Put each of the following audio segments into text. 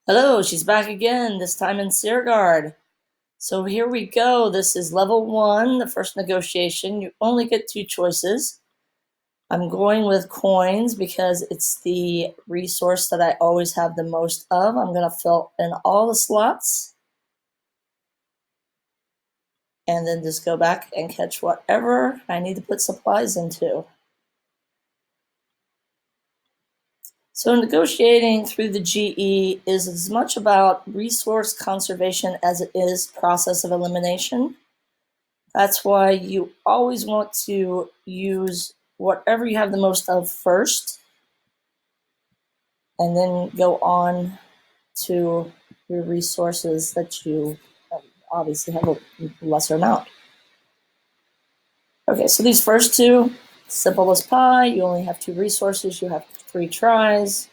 Hello, she's back again, this time in Cirgard. So here we go. This is level 1, the first negotiation. You only get 2 choices. I'm going with coins because it's the resource that I always have the most of. I'm going to fill in all the slots and then just go back and catch whatever I need to put supplies into. So negotiating through the GE is as much about resource conservation as it is process of elimination. That's why you always want to use whatever you have the most of first, and then go on to your resources that you obviously have a lesser amount. Okay, so these first two, simple as pie. You only have 2 resources. You have 3 tries.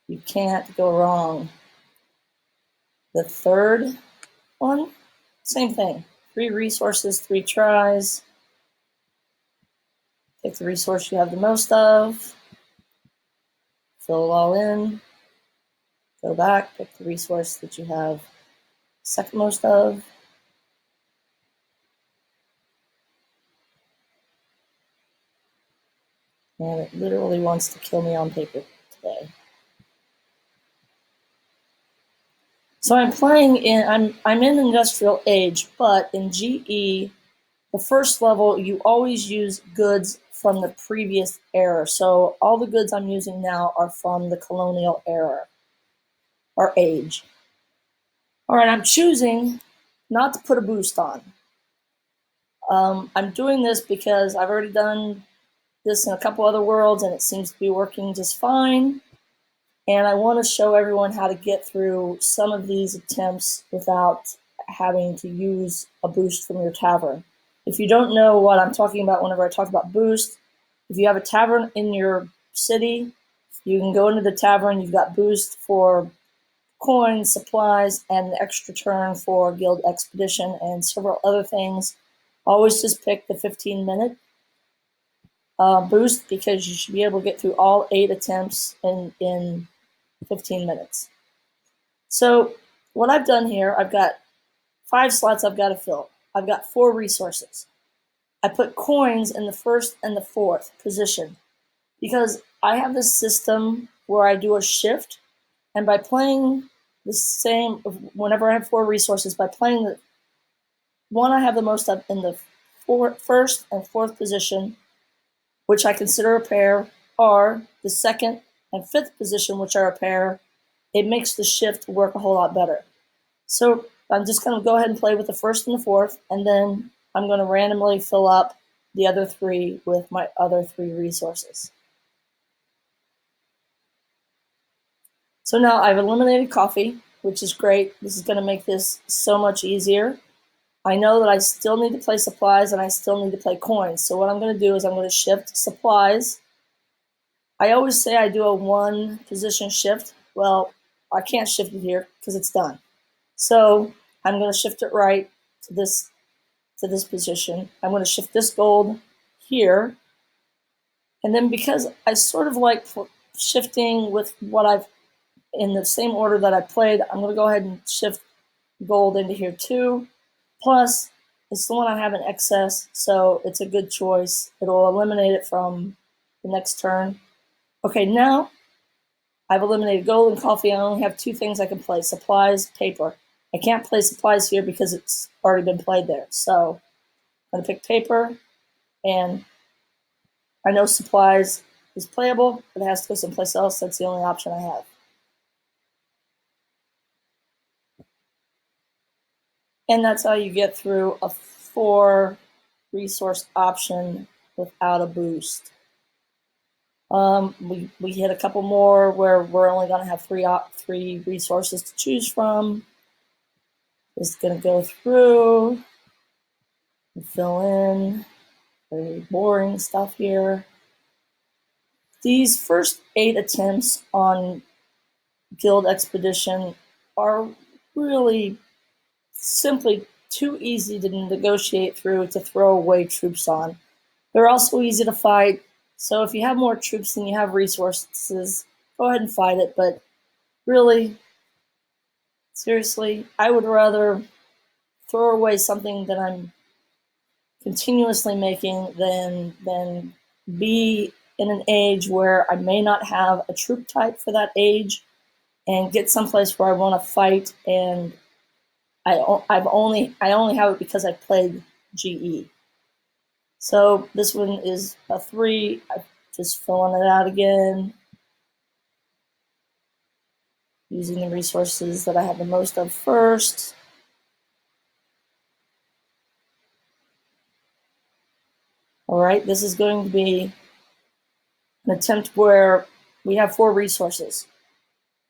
You can't go wrong. The third one, same thing. 3 resources, 3 tries. Pick the resource you have the most of. Fill it all in. Go back, pick the resource that you have second most of. And it literally wants to kill me on paper today. So I'm in industrial age, but in GE, the first level, you always use goods from the previous era. So all the goods I'm using now are from the colonial era or age. All right, I'm choosing not to put a boost on. I'm doing this because I've already done this in a couple other worlds and it seems to be working just fine. And I want to show everyone how to get through some of these attempts without having to use a boost from your tavern. If you don't know what I'm talking about whenever I talk about boost, if you have a tavern in your city, you can go into the tavern, you've got boost for coins, supplies, and the extra turn for guild expedition and several other things. Always just pick the 15-minute boost because you should be able to get through all 8 attempts in 15 minutes. So what I've done here, I've got 5 slots I've got to fill. I've got 4 resources. I put coins in the first and the 4th position because I have this system where I do a shift, and by playing the same, whenever I have 4 resources, by playing the one I have the most of in the first and 4th position, which I consider a pair, are the 2nd and 5th position, which are a pair, it makes the shift work a whole lot better. So I'm just going to go ahead and play with the 1st and the 4th, and then I'm going to randomly fill up the other 3 with my other 3 resources. So now I've eliminated coffee, which is great. This is going to make this so much easier. I know that I still need to play supplies and I still need to play coins. So what I'm going to do is I'm going to shift supplies. I always say I do a 1 position shift. Well, I can't shift it here because it's done. So I'm going to shift it right to this position. I'm going to shift this gold here. And then because I sort of like shifting with what I've in the same order that I played, I'm going to go ahead and shift gold into here too. Plus, it's the one I have in excess, so it's a good choice. It'll eliminate it from the next turn. Okay, now I've eliminated gold and coffee. I only have 2 things I can play, supplies, paper. I can't play supplies here because it's already been played there. So I'm going to pick paper, and I know supplies is playable, but it has to go someplace else. That's the only option I have. And that's how you get through a 4 resource option without a boost. We hit a couple more where we're only going to have 3 resources to choose from. Just going to go through and fill in very boring stuff here. These first 8 attempts on guild expedition are really simply too easy to negotiate through to throw away troops on. They're also easy to fight, so if you have more troops than you have resources, go ahead and fight it. But really, seriously, I would rather throw away something that I'm continuously making than be in an age where I may not have a troop type for that age and get someplace where I want to fight, and I only have it because I played GE. So this one is a 3. I'm just filling it out again, using the resources that I have the most of first. All right, this is going to be an attempt where we have 4 resources.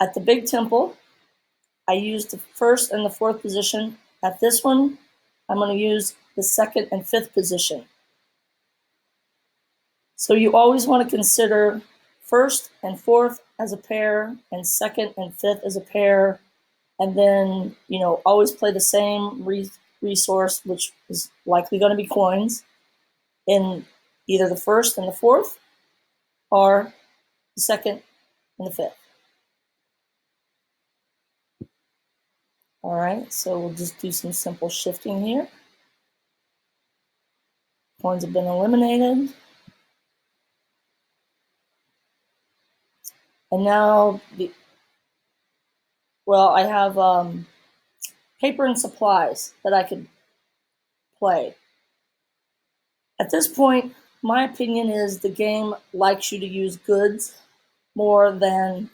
At the big temple, I used the 1st and the 4th position. At this one, I'm going to use the 2nd and 5th position. So you always want to consider 1st and 4th as a pair and 2nd and 5th as a pair, and then, you know, always play the same resource, which is likely going to be coins, in either the 1st and the 4th or the 2nd and the 5th. All right, so we'll just do some simple shifting here. Coins have been eliminated. And now, I have paper and supplies that I could play. At this point, my opinion is the game likes you to use goods more than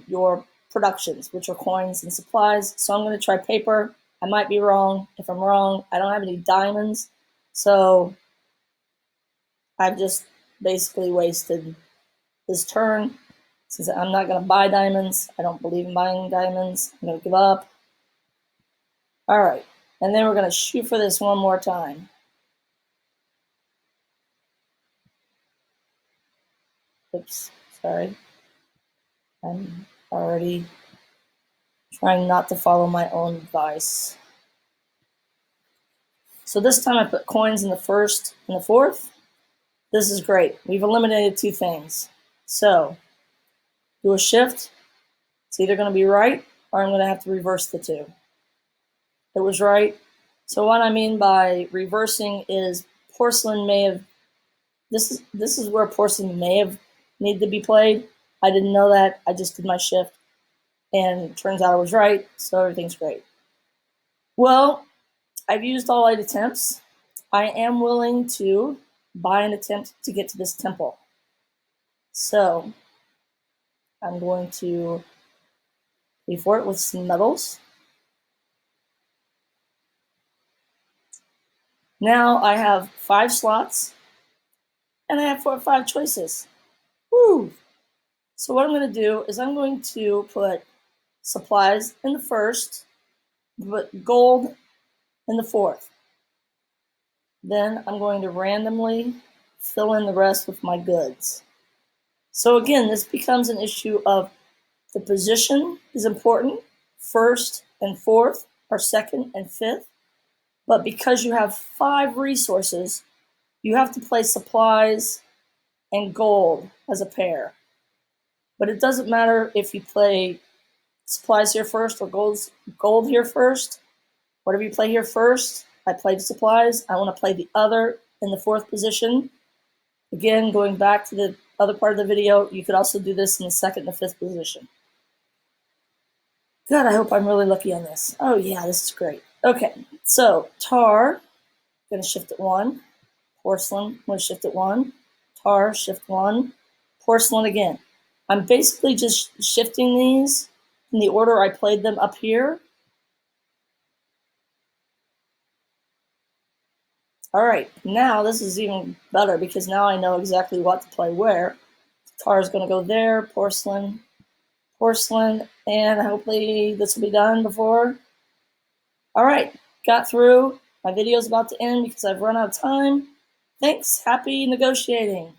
your productions, which are coins and supplies. So I'm going to try paper. I might be wrong. If I'm wrong, I don't have any diamonds. So I've just basically wasted this turn. Since I'm not going to buy diamonds, I don't believe in buying diamonds. I'm going to give up. All right. And then we're going to shoot for this one more time. Oops, sorry. I'm already trying not to follow my own advice. So this time I put coins in the 1st and the 4th. This is great. We've eliminated 2 things. So do a shift. It's either going to be right or I'm going to have to reverse the 2. It was right. So what I mean by reversing is porcelain may have, this is where porcelain may have needed to be played. I didn't know that. I just did my shift, and turns out I was right, so everything's great. Well, I've used all 8 attempts. I am willing to buy an attempt to get to this temple. So I'm going to pay for it with some metals. Now I have 5 slots, and I have 5 choices. Woo! So what I'm going to do is I'm going to put supplies in the 1st, but gold in the 4th. Then I'm going to randomly fill in the rest with my goods. So again, this becomes an issue of the position is important. 1st and 4th are 2nd and 5th. But because you have 5 resources, you have to play supplies and gold as a pair. But it doesn't matter if you play supplies here first or gold here first. Whatever you play here first, I played supplies. I want to play the other in the 4th position. Again, going back to the other part of the video, you could also do this in the 2nd and the 5th position. Good, I hope I'm really lucky on this. Oh yeah, this is great. Okay, so tar, going to shift at 1. Porcelain, I'm going to shift at 1. Tar, shift 1. Porcelain again. I'm basically just shifting these in the order I played them up here. All right, now this is even better because now I know exactly what to play where. Tar is going to go there, porcelain, and hopefully this will be done before. All right, got through. My video is about to end because I've run out of time. Thanks, happy negotiating.